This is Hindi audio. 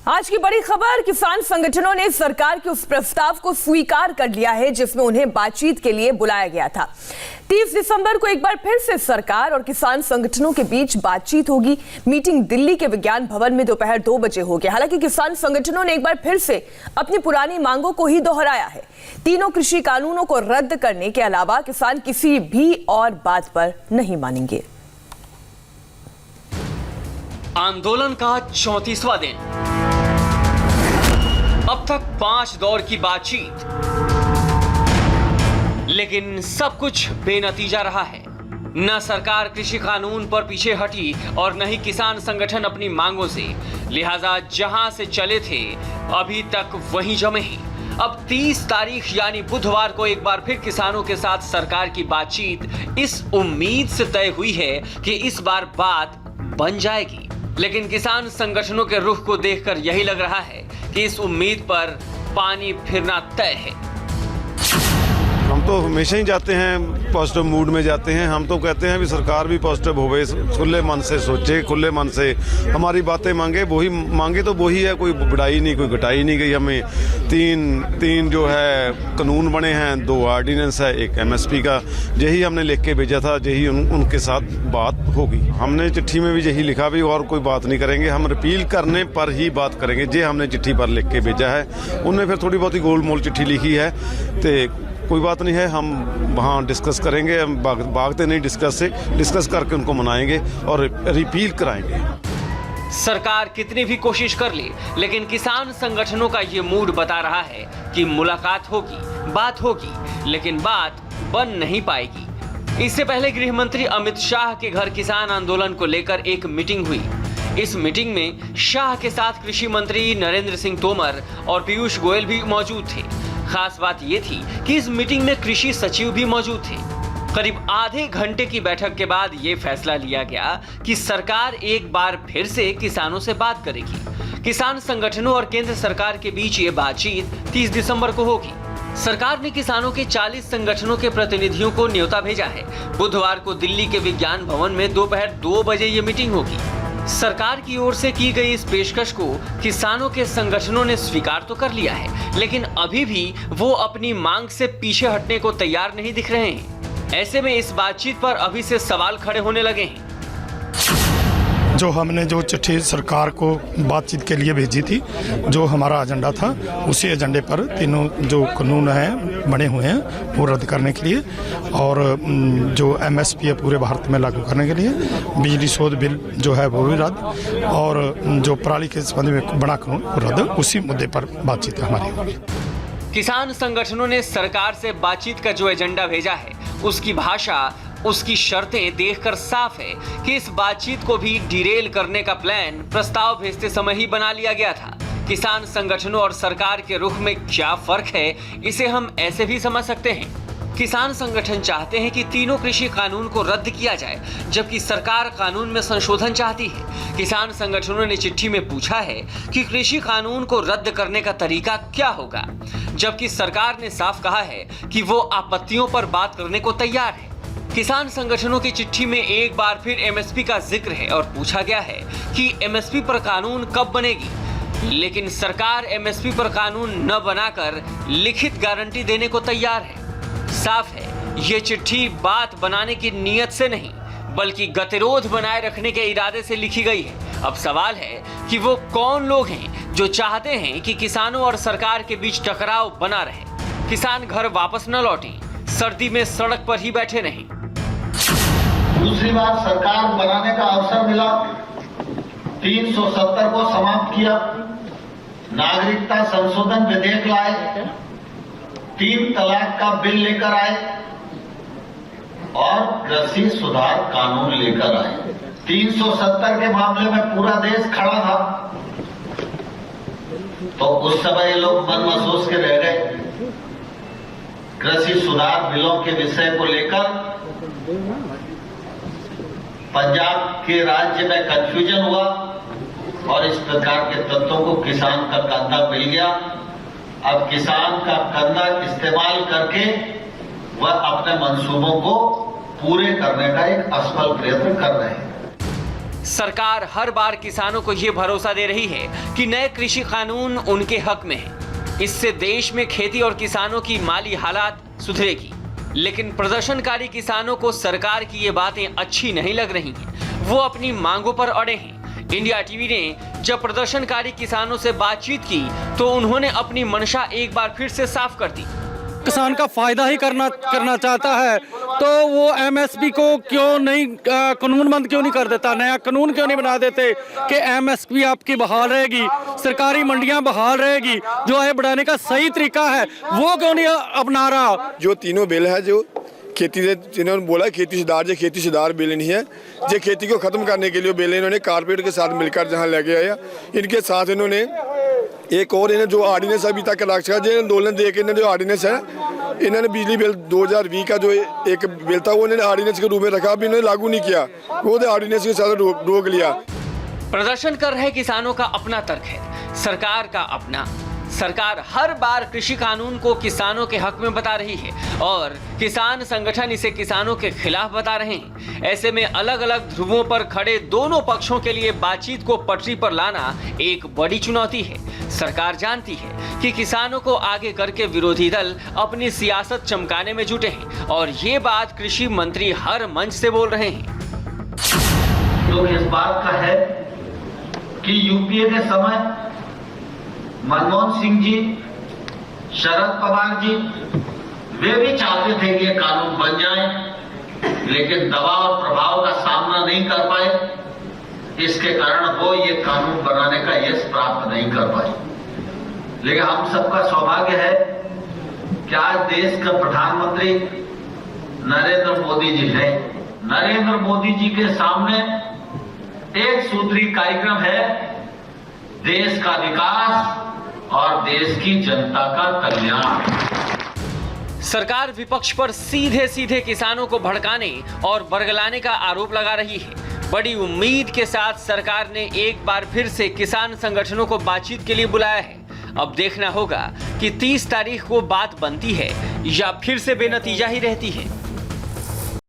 आज की बड़ी खबर, किसान संगठनों ने सरकार के उस प्रस्ताव को स्वीकार कर लिया है जिसमें उन्हें बातचीत के लिए बुलाया गया था। 30 दिसंबर को एक बार फिर से सरकार और किसान संगठनों के बीच बातचीत होगी। मीटिंग दिल्ली के विज्ञान भवन में दोपहर 2 बजे होगी। हालांकि किसान संगठनों ने एक बार फिर से अपनी पुरानी मांगों को ही दोहराया है। तीनों कृषि कानूनों को रद्द करने के अलावा किसान किसी भी और बात पर नहीं मानेंगे। आंदोलन का 34वां दिन, अब तक 5 दौर की बातचीत, लेकिन सब कुछ बेनतीजा रहा है। न सरकार कृषि कानून पर पीछे हटी और न ही किसान संगठन अपनी मांगों से, लिहाजा जहां से चले थे अभी तक वहीं जमे हैं। अब 30 तारीख यानी बुधवार को एक बार फिर किसानों के साथ सरकार की बातचीत इस उम्मीद से तय हुई है कि इस बार बात बन जाएगी, लेकिन किसान संगठनों के रुख को देखकर यही लग रहा है कि इस उम्मीद पर पानी फिरना तय है। हम तो हमेशा ही जाते हैं पॉजिटिव मूड में जाते हैं। हम तो कहते हैं भी सरकार भी पॉजिटिव होवे, खुले मन से सोचे, खुले मन से हमारी बातें मांगे। वही मांगे तो वही है, कोई बढ़ाई नहीं, कोई घटाई नहीं गई। हमें तीन जो है कानून बने हैं, 2 ऑर्डिनेंस है, एक MSP का, यही हमने लिख के भेजा था, यही उनके साथ बात होगी। हमने चिट्ठी में भी यही लिखा भी और कोई बात नहीं करेंगे, हम रिपील करने पर ही बात करेंगे। ये हमने चिट्ठी पर लिख के भेजा है। उनने फिर थोड़ी बहुत ही गोल मोल चिट्ठी लिखी है, तो कोई बात नहीं है, हम वहाँ डिस्कस करेंगे। हम भागते नहीं डिस्कस करके उनको मनाएंगे और रिपील कराएंगे। सरकार कितनी भी कोशिश कर ले, लेकिन किसान संगठनों का ये मूड बता रहा है कि मुलाकात होगी, बात होगी, लेकिन बात बन नहीं पाएगी। इससे पहले गृह मंत्री अमित शाह के घर किसान आंदोलन को लेकर एक मीटिंग हुई। इस मीटिंग में शाह के साथ कृषि मंत्री नरेंद्र सिंह तोमर और पीयूष गोयल भी मौजूद थे। खास बात यह थी कि इस मीटिंग में कृषि सचिव भी मौजूद थे। करीब आधे घंटे की बैठक के बाद यह फैसला लिया गया कि सरकार एक बार फिर से किसानों से बात करेगी। किसान संगठनों और केंद्र सरकार के बीच ये बातचीत 30 दिसंबर को होगी। सरकार ने किसानों के 40 संगठनों के प्रतिनिधियों को न्योता भेजा है। बुधवार को दिल्ली के विज्ञान भवन में दोपहर 2 बजे ये मीटिंग होगी। सरकार की ओर से की गई इस पेशकश को किसानों के संगठनों ने स्वीकार तो कर लिया है, लेकिन अभी भी वो अपनी मांग से पीछे हटने को तैयार नहीं दिख रहे हैं। ऐसे में इस बातचीत पर अभी से सवाल खड़े होने लगे हैं। जो हमने जो चिट्ठी सरकार को बातचीत के लिए भेजी थी, जो हमारा एजेंडा था, उसी एजेंडे पर तीनों जो कानून हैं बने हुए हैं वो रद्द करने के लिए, और जो MSP है पूरे भारत में लागू करने के लिए, बिजली शोध बिल जो है वो भी रद्द, और जो पराली के संबंध में बड़ा कानून वो रद्द, उसी मुद्दे पर बातचीत हमारी। किसान संगठनों ने सरकार से बातचीत का जो एजेंडा भेजा है, उसकी भाषा, उसकी शर्तें देखकर साफ है कि इस बातचीत को भी डिरेल करने का प्लान प्रस्ताव भेजते समय ही बना लिया गया था। किसान संगठनों और सरकार के रुख में क्या फर्क है, इसे हम ऐसे भी समझ सकते हैं। किसान संगठन चाहते हैं कि तीनों कृषि कानून को रद्द किया जाए, जबकि सरकार कानून में संशोधन चाहती है। किसान संगठनों ने चिट्ठी में पूछा है कि कृषि कानून को रद्द करने का तरीका क्या होगा, जबकि सरकार ने साफ कहा है कि वो आपत्तियों पर बात करने को तैयार है। किसान संगठनों की चिट्ठी में एक बार फिर MSP का जिक्र है और पूछा गया है कि MSP पर कानून कब बनेगी, लेकिन सरकार MSP पर कानून न बनाकर लिखित गारंटी देने को तैयार है। साफ है, ये चिट्ठी बात बनाने की नीयत से नहीं, बल्कि गतिरोध बनाए रखने के इरादे से लिखी गई है। अब सवाल है कि वो कौन लोग हैं जो चाहते हैं कि किसानों और सरकार के बीच टकराव बना रहे, किसान घर वापस न लौटें, सर्दी में सड़क पर ही बैठे नहीं। दूसरी बार सरकार बनाने का अवसर मिला, 370 को समाप्त किया, नागरिकता संशोधन विधेयक लाए, 3 तलाक का बिल लेकर आए और कृषि सुधार कानून लेकर आए। 370 के मामले में पूरा देश खड़ा था, तो उस समय ये लोग मन महसूस के रह गए। कृषि सुधार बिलों के विषय को लेकर पंजाब के राज्य में कंफ्यूजन हुआ और इस प्रकार के तत्वों को किसान का कंधा मिल गया। अब किसान का कंधा इस्तेमाल करके वह अपने मंसूबों को पूरे करने का एक असफल प्रयत्न कर रहे हैं। सरकार हर बार किसानों को ये भरोसा दे रही है कि नए कृषि कानून उनके हक में है, इससे देश में खेती और किसानों की माली हालात सुधरेगी। लेकिन प्रदर्शनकारी किसानों को सरकार की ये बातें अच्छी नहीं लग रही हैं। वो अपनी मांगों पर अड़े हैं। इंडिया टीवी ने जब प्रदर्शनकारी किसानों से बातचीत की तो उन्होंने अपनी मंशा एक बार फिर से साफ कर दी। किसान का फायदा ही करना चाहता है तो वो एमएसपी को क्यों नहीं कानून बंद क्यों नहीं कर देता, नया कानून क्यों नहीं बना देते कि एमएसपी आपकी बहाल रहेगी, सरकारी मंडियां बहाल रहेगी, जो है बढ़ाने का सही तरीका है वो क्यों नहीं अपना रहा। जो तीनों बिल है जो खेती से इन्होंने बोला खेती सुधार बिल नहीं है, जो खेती को खत्म करने के लिए बिल इन्होंने कारपोरेट के साथ मिलकर जहां लेके आया, इनके साथ इन्होंने एक और इन्हें जो ऑर्डिनेंस अभी तक रखा जो आंदोलन दे के इन्होंने जो ऑर्डिनेंस है, इन्होंने बिजली बिल 2020 का जो एक बिल था वो इन्होंने ऑर्डिनेंस के रूप में रखा, अभी इन्होंने लागू नहीं किया, वो ऑर्डिनेंस के साथ रोक लिया। प्रदर्शन कर रहे किसानों का अपना तर्क है, सरकार का अपना। सरकार हर बार कृषि कानून को किसानों के हक में बता रही है और किसान संगठन इसे किसानों के खिलाफ बता रहे हैं। ऐसे में अलग अलग ध्रुवों पर खड़े दोनों पक्षों के लिए बातचीत को पटरी पर लाना एक बड़ी चुनौती है। सरकार जानती है कि किसानों को आगे करके विरोधी दल अपनी सियासत चमकाने में जुटे हैं और ये बात कृषि मंत्री हर मंच से बोल रहे हैं। तो इस बात का है कि यूपीए के समय मनमोहन सिंह जी, शरद पवार जी, वे भी चाहते थे कि ये कानून बन जाए, लेकिन दबाव और प्रभाव का सामना नहीं कर पाए। इसके कारण वो ये कानून बनाने का यश प्राप्त नहीं कर पाए। लेकिन हम सबका सौभाग्य है कि आज देश का प्रधानमंत्री नरेंद्र मोदी जी हैं। नरेंद्र मोदी जी के सामने एक सूत्री कार्यक्रम है, देश का विकास और देश की जनता का कल्याण। सरकार विपक्ष पर सीधे सीधे किसानों को भड़काने और बरगलाने का आरोप लगा रही है। बड़ी उम्मीद के साथ सरकार ने एक बार फिर से किसान संगठनों को बातचीत के लिए बुलाया है। अब देखना होगा कि 30 तारीख को बात बनती है या फिर से बेनतीजा ही रहती है।